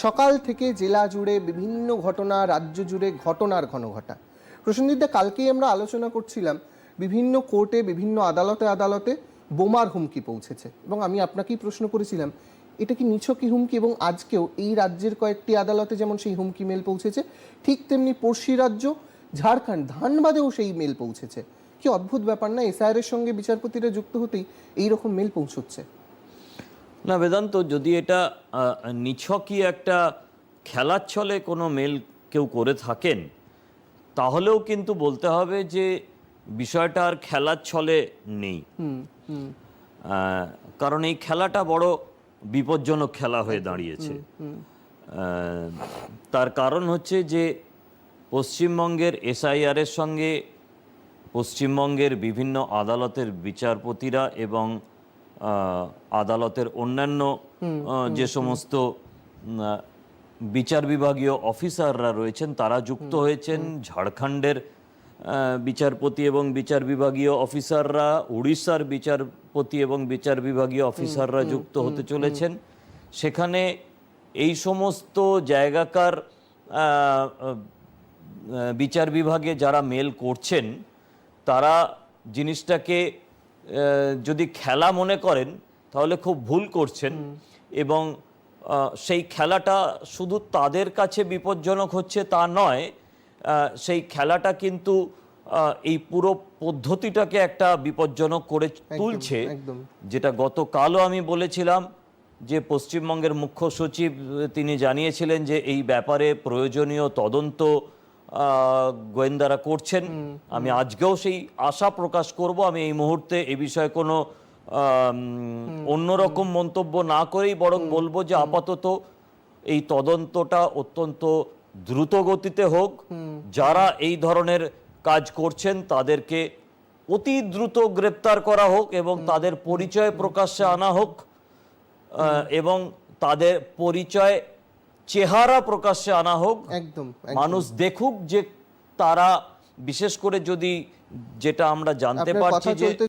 সকাল থেকে জেলা জুড়ে বিভিন্ন ঘটনা, রাজ্য জুড়ে ঘটনার ঘনঘটা। প্রসেনজিৎদা, কালকেই আমরা আলোচনা করছিলাম বিভিন্ন কোর্টে, বিভিন্ন আদালতে বোমার হুমকি পৌঁছেছে, এবং আমি আপনাকেই প্রশ্ন করেছিলাম এটা কি নিছকই হুমকি, এবং আজকেও এই রাজ্যের কয়েকটি আদালতে যেমন সেই হুমকি মেল পৌঁছেছে, ঠিক তেমনি পড়শি রাজ্য ঝাড়খণ্ড ধানবাদেও সেই মেল পৌঁছেছে। কি অদ্ভুত ব্যাপার না, এসআইআর সঙ্গে বিচারপতিরা যুক্ত হতেই এইরকম মেল পৌঁছচ্ছে। না বেদান্ত, যদি এটা নিছকই একটা খেলার ছলে কোনো মেল কেউ করে থাকেন, তাহলেও কিন্তু বলতে হবে যে বিষয়টা আর খেলার ছলে নেই। কারণ এই খেলাটা বড় বিপজ্জনক খেলা হয়ে দাঁড়িয়েছে। তার কারণ হচ্ছে যে পশ্চিমবঙ্গের এসআইআরের সঙ্গে পশ্চিমবঙ্গের বিভিন্ন আদালতের বিচারপতিরা এবং আদালতের অন্যান্য যে সমস্ত বিচার বিভাগীয় অফিসাররা রয়েছেন তারা যুক্ত হয়েছেন। ঝাড়খণ্ডের বিচারপতি এবং বিচার বিভাগীয় অফিসাররা, উড়িষ্যার বিচারপতি এবং বিচার বিভাগীয় অফিসাররা যুক্ত হতে চলেছেন। সেখানে এই সমস্ত জায়গাকার বিচার বিভাগে যারা মেল করছেন তারা জিনিসটাকে যদি খেলা মনে করেন তাহলে খুব ভুল করছেন, এবং সেই খেলাটা শুধু তাদের কাছে বিপজ্জনক হচ্ছে তা নয়, সেই খেলাটা কিন্তু এই পুরো পদ্ধতিটাকে একটা বিপজ্জনক করে তুলছে। যেটা গতকালও আমি বলেছিলাম যে পশ্চিমবঙ্গের মুখ্য সচিব তিনি জানিয়েছিলেন যে এই ব্যাপারে প্রয়োজনীয় তদন্ত গোয়েন্দারা করছেন। আমি আজকেও সেই আশা প্রকাশ করব। আমি এই মুহূর্তে এই বিষয়ে কোনো অন্যরকম মন্তব্য না করেই বরং বলবো যে আপাতত এই তদন্তটা অত্যন্ত দ্রুত গতিতে হোক। যারা এই ধরনের কাজ করছেন তাদেরকে অতি দ্রুত গ্রেপ্তার করা হোক এবং তাদের পরিচয় প্রকাশ্যে আনা হোক, এবং তাদের পরিচয় চেহারা প্রকাশ্যে আনা হোক। একদম মানুষ দেখুক যে তারা, বিশেষ করে যদি যেটা আমরা জানতে পারছি যে